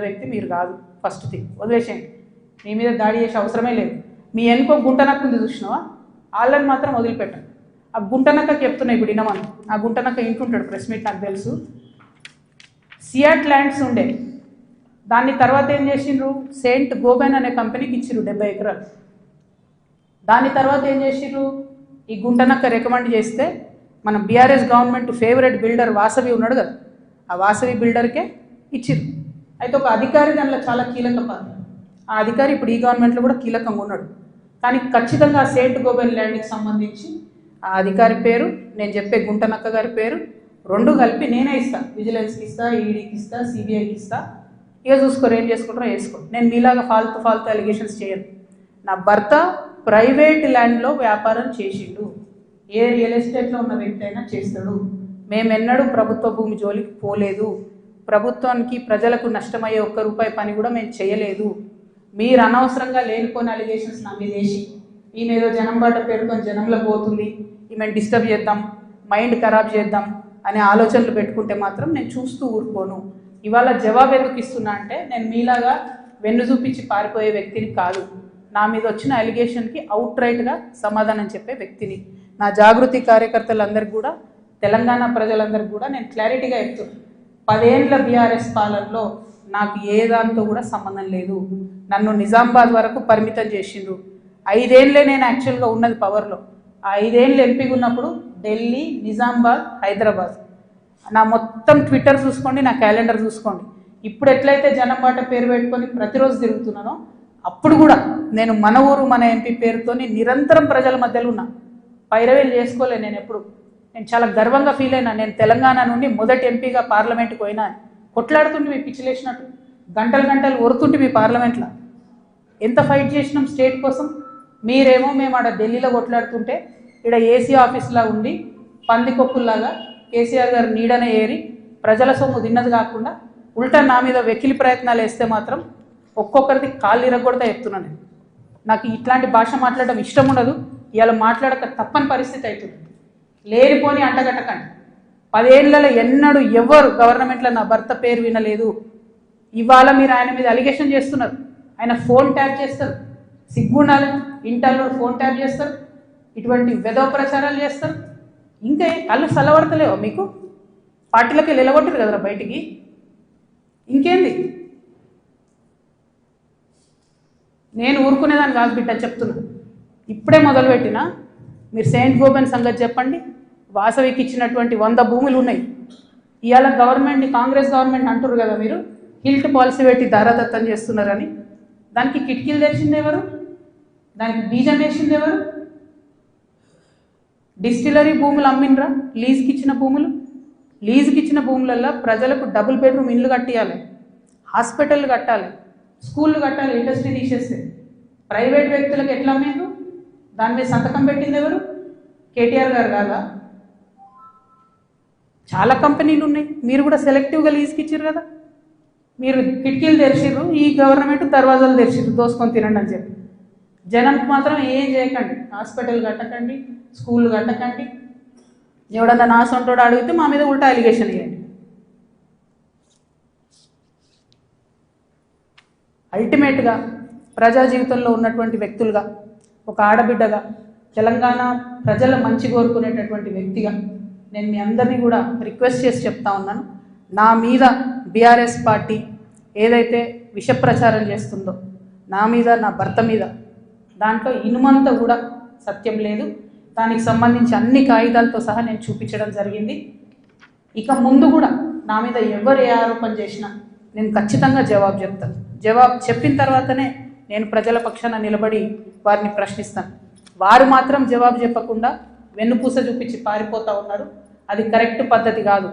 వ్యక్తి మీరు కాదు. ఫస్ట్ థింగ్ వదిలేసేయండి, మీ మీద దాడి చేసే అవసరమే లేదు. మీ ఎన్నుకో గుంటనక్క ఉంది చూసినావా, వాళ్ళని మాత్రం వదిలిపెట్టండి. ఆ గుంటనక్కకి చెప్తున్నాయి ఇప్పుడు ఇనమని, ఆ గుంటనక్క ఇంటుంటాడు ప్రెస్ మీట్ నాకు తెలుసు. సియాట్ ల్యాండ్స్ ఉండే, దాన్ని తర్వాత ఏం చేసిండ్రు, సెయింట్ గోబెన్ అనే కంపెనీకి ఇచ్చిర్రు 70 ఎకరాలు. దాని తర్వాత ఏం చేసిర్రు, ఈ గుంటనక్క రికమెండ్ చేస్తే మన BRS government favourite builder Vasavi ఉన్నాడు కదా, ఆ వాసవి బిల్డర్కే ఇచ్చిర్రు. అయితే ఒక అధికారి దానిలో చాలా కీలక పాత్ర, ఆ అధికారి ఇప్పుడు ఈ గవర్నమెంట్లో కూడా కీలకంగా ఉన్నాడు. కానీ ఖచ్చితంగా ఆ సెయింట్ గోబెన్ ల్యాండ్కి సంబంధించి ఆ అధికారి పేరు, నేను చెప్పే గుంటనక్క గారి పేరు రెండు కలిపి నేనే ఇస్తా. విజిలెన్స్కి ఇస్తా, ఈడీకి ఇస్తా, సిబిఐకి ఇస్తా. ఇక చూసుకోరు, ఏం చేసుకుంటారో వేసుకో. నేను మీలాగా ఫాల్తు అలిగేషన్స్ చేయను. నా భర్త ప్రైవేట్ ల్యాండ్లో వ్యాపారం చేసిండు, ఏ రియల్ ఎస్టేట్లో ఉన్న వ్యక్తి అయినా చేస్తాడు. మేమెన్నడూ ప్రభుత్వ భూమి జోలికి పోలేదు, ప్రభుత్వానికి ప్రజలకు నష్టమయ్యే ఒక్క రూపాయి పని కూడా మేము చేయలేదు. మీరు అనవసరంగా లేనిపోయిన అలిగేషన్స్ నా మీద వేసి ఈమె ఏదో జనం బాట పేరుతో జనంలో పోతుంది, ఈమెను డిస్టర్బ్ చేద్దాం, మైండ్ ఖరాబ్ చేద్దాం అనే ఆలోచనలు పెట్టుకుంటే మాత్రం నేను చూస్తూ ఊరుకోను. ఇవాళ జవాబు ఎందుకు ఇస్తున్నా అంటే, నేను మీలాగా వెన్ను చూపించి పారిపోయే వ్యక్తిని కాదు. నా మీద వచ్చిన అలిగేషన్కి అవుట్ రైట్గా సమాధానం చెప్పే వ్యక్తిని. నా జాగృతి కార్యకర్తలందరికీ కూడా, తెలంగాణ ప్రజలందరికీ కూడా నేను క్లారిటీగా చెప్తున్నాను, 10 ఏళ్ళ బీఆర్ఎస్ పాలనలో నాకు ఏ దాంతో కూడా సంబంధం లేదు. నన్ను నిజామాబాద్ వరకు పరిమితం చేసిండ్రు. 5 ఏళ్ళే నేను యాక్చువల్గా ఉన్నది పవర్లో. ఆ 5 ఏళ్ళు ఎంపీగా ఉన్నప్పుడు ఢిల్లీ, నిజామాబాద్, హైదరాబాద్. నా మొత్తం ట్విట్టర్ చూసుకోండి, నా క్యాలెండర్ చూసుకోండి. ఇప్పుడు ఎట్లయితే జనం బాట పేరు పెట్టుకొని ప్రతిరోజు తిరుగుతున్నానో, అప్పుడు కూడా నేను మన ఊరు మన ఎంపీ పేరుతో నిరంతరం ప్రజల మధ్యలో ఉన్నా. పైరవేలు చేసుకోలే నేను ఎప్పుడు. నేను చాలా గర్వంగా ఫీల్ అయినా. నేను తెలంగాణ నుండి మొదటి ఎంపీగా పార్లమెంట్కి పోయినా. కొట్లాడుతుంటే మీ పిచ్చిలేసినట్టు గంటలు ఒరుతుంటే మీ పార్లమెంట్లో ఎంత ఫైట్ చేసినాం స్టేట్ కోసం. మీరేమో మేము ఆడ ఢిల్లీలో కొట్లాడుతుంటే ఇక్కడ ఏసీ ఆఫీస్లా ఉండి పందికొక్కుల్లాగా కేసీఆర్ గారు నీడనే ఏరి ప్రజల సొమ్ము తిన్నది కాకుండా ఉల్టా నా మీద వెకిలి ప్రయత్నాలు వేస్తే మాత్రం ఒక్కొక్కరిది కాళ్ళు ఇరగొడతా చెప్తున్నాను. నాకు ఇట్లాంటి భాష మాట్లాడడం ఇష్టం ఉండదు. ఇవాళ మాట్లాడక తప్పని పరిస్థితి అవుతుంది. లేనిపోని అంటగట్టకండి. 10 ఏళ్లలో ఎన్నడూ ఎవరు గవర్నమెంట్లో నా భర్త పేరు వినలేదు. ఇవాళ మీరు ఆయన మీద అలిగేషన్ చేస్తున్నారు. ఆయన ఫోన్ ట్యాప్ చేస్తారు, సిగ్గుండాలి, ఇంటర్లో ఫోన్ ట్యాప్ చేస్తారు, ఇటువంటి వెధవ ప్రచారాలు చేస్తారు. ఇంకా కళ్ళు సలవడతలేవో మీకు? పార్టీలకి నిలబొట్టరు కదరా బయటికి, ఇంకేంది? నేను ఊరుకునేదాన్ని కాదు బిడ్డ, చెప్తున్నా. ఇప్పుడే మొదలుపెట్టినా. మీరు సెయింట్ గోబెన్ సంగతి చెప్పండి. వాసవికి ఇచ్చినటువంటి 100 భూములు ఉన్నాయి. ఇవాళ గవర్నమెంట్ని, కాంగ్రెస్ గవర్నమెంట్ అంటున్నారు కదా మీరు, హిల్ట్ పాలసీ పెట్టి దారాదత్తం చేస్తున్నారని. దానికి కిటికీలు తెరిచింది ఎవరు? దానికి బీజం వేసింది ఎవరు? డిస్టిలరీ భూములు అమ్మినరా? లీజుకి ఇచ్చిన భూములు. లీజుకి ఇచ్చిన భూములలో ప్రజలకు డబుల్ బెడ్రూమ్ ఇండ్లు కట్టియాలి, హాస్పిటల్ కట్టాలి, స్కూళ్ళు కట్టాలి. ఇండస్ట్రీ తీసేస్తే ప్రైవేట్ వ్యక్తులకు ఎట్లా అమ్మిండ్రు? దాని మీద సంతకం పెట్టింది ఎవరు? కేటీఆర్ గారు కాదా? చాలా కంపెనీలు ఉన్నాయి. మీరు కూడా సెలెక్టివ్గా లీజుకి ఇచ్చారు కదా. మీరు కిటికీలు తెరిచిర్రు, ఈ గవర్నమెంట్ దర్వాజాలు తెరిచిర్రు దోసుకొని తినండి అని చెప్పి. జనంకి మాత్రం ఏం చేయకండి. హాస్పిటల్ కట్టకండి, స్కూళ్ళు కట్టకండి. ఎవడన్నా నా సొంతోడు అడిగితే మా మీద ఉల్టా అలిగేషన్ ఇవ్వండి. అల్టిమేట్గా ప్రజా జీవితంలో ఉన్నటువంటి వ్యక్తులుగా, ఒక ఆడబిడ్డగా, తెలంగాణ ప్రజల మంచి కోరుకునేటటువంటి వ్యక్తిగా నేను మీ అందరినీ కూడా రిక్వెస్ట్ చేసి చెప్తా ఉన్నాను. నా మీద బీఆర్ఎస్ పార్టీ ఏదైతే విష ప్రచారం చేస్తుందో నా మీద, నా భర్త మీద, దాంట్లో ఇనుమంతా కూడా సత్యం లేదు. దానికి సంబంధించి అన్ని కాగితాలతో సహా నేను చూపించడం జరిగింది. ఇక ముందు కూడా నా మీద ఎవరు ఏ ఆరోపణ చేసినా నేను ఖచ్చితంగా జవాబు చెప్తాను. జవాబు చెప్పిన తర్వాతనే నేను ప్రజల పక్షాన నిలబడి వారిని ప్రశ్నిస్తాను. వారు మాత్రం జవాబు చెప్పకుండా వెన్నుపూస చూపించి పారిపోతూ ఉన్నారు. అది కరెక్ట్ పద్ధతి కాదు.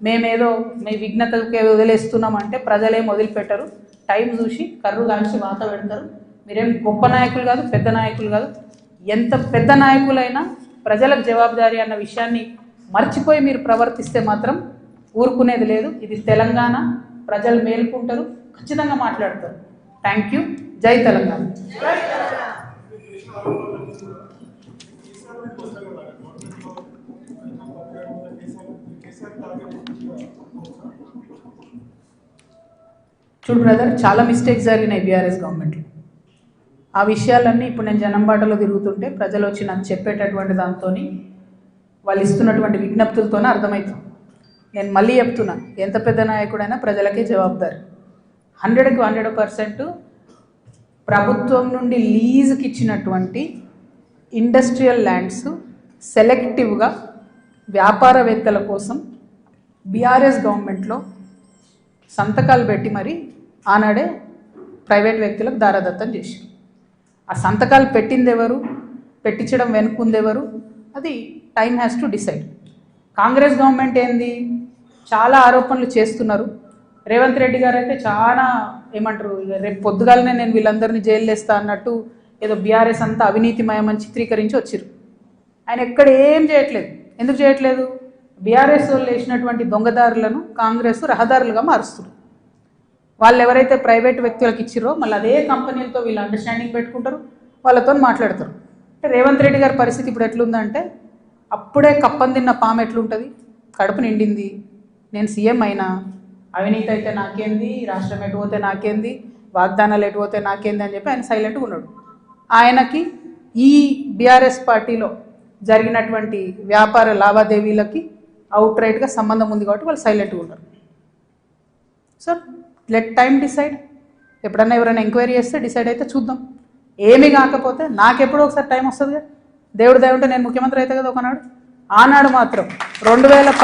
మేమేదో మీ విఘ్నతకే వదిలేస్తున్నామంటే ప్రజలేం వదిలిపెట్టరు. టైం చూసి కర్రు కాల్చి వాత పెడతారు. మీరేం గొప్ప నాయకులు కాదు, పెద్ద నాయకులు కాదు. ఎంత పెద్ద నాయకులైనా ప్రజలకు జవాబుదారీ అన్న విషయాన్ని మర్చిపోయి మీరు ప్రవర్తిస్తే మాత్రం ఊరుకునేది లేదు. ఇది తెలంగాణ, ప్రజలు మేలుకుంటారు, ఖచ్చితంగా మాట్లాడతారు. Thank you. జై తెలంగాణ. చూడు బ్రదర్, చాలా మిస్టేక్స్ జరిగినాయి బీఆర్ఎస్ గవర్నమెంట్లో. ఆ విషయాలన్నీ ఇప్పుడు నేను జనం బాటలో తిరుగుతుంటే ప్రజలు వచ్చి నాకు చెప్పేటటువంటి దాంతో వాళ్ళు ఇస్తున్నటువంటి విజ్ఞప్తులతోనే అర్థమవుతుంది. నేను మళ్ళీ చెప్తున్నా, ఎంత పెద్ద నాయకుడైనా ప్రజలకే జవాబుదారి. 100కి 100% ప్రభుత్వం నుండి లీజుకి ఇచ్చినటువంటి ఇండస్ట్రియల్ ల్యాండ్స్ సెలెక్టివ్గా వ్యాపారవేత్తల కోసం బీఆర్ఎస్ గవర్నమెంట్లో సంతకాలు పెట్టి మరి ఆనాడే ప్రైవేట్ వ్యక్తులకు దారాదత్తం చేశారు. ఆ సంతకాలు పెట్టింది ఎవరు, పెట్టించడం వెనుకుందెవరు, అది time has to decide. Congress government ఏంది, చాలా ఆరోపణలు చేస్తున్నారు. రేవంత్ రెడ్డి గారు అయితే చాలా ఏమంటారు, రేపు పొద్దుగాలనే నేను వీళ్ళందరినీ జైలు వేస్తా అన్నట్టు ఏదో బీఆర్ఎస్ అంతా అవినీతిమయమని చిత్రీకరించి వచ్చారు. ఆయన ఎక్కడ ఏం చేయట్లేదు. ఎందుకు చేయట్లేదు? బీఆర్ఎస్ వాళ్ళు వేసినటువంటి దొంగదారులను కాంగ్రెస్ రహదారులుగా మారుస్తుంది. వాళ్ళు ఎవరైతే ప్రైవేట్ వ్యక్తులకు ఇచ్చిరో మళ్ళీ అదే కంపెనీలతో వీళ్ళు అండర్స్టాండింగ్ పెట్టుకుంటారు, వాళ్ళతో మాట్లాడతారు. అంటే రేవంత్ రెడ్డి గారి పరిస్థితి ఇప్పుడు ఎట్లుందంటే, అప్పుడే కప్పని తిన్న పాము ఎట్లుంటుంది, కడుపు నిండింది, నేను సీఎం అయినా, అవినీతి అయితే నాకేంది, రాష్ట్రం ఎటు పోతే నాకేంది, వాగ్దానాలు ఎటు పోతే నాకేంది అని చెప్పి ఆయన సైలెంట్గా ఉన్నాడు. ఆయనకి ఈ బీఆర్ఎస్ పార్టీలో జరిగినటువంటి వ్యాపార లావాదేవీలకి అవుట్ రైట్గా సంబంధం ఉంది కాబట్టి వాళ్ళు సైలెంట్గా ఉంటారు. So let time decide. ఎప్పుడన్నా ఎవరైనా ఎంక్వైరీ చేస్తే డిసైడ్ అయితే చూద్దాం. ఏమీ కాకపోతే నాకెప్పుడో ఒకసారి టైం వస్తుంది కదా, దేవుడు దయ ఉంటే నేను ముఖ్యమంత్రి అయితే కదా ఒకనాడు. ఆనాడు మాత్రం 2018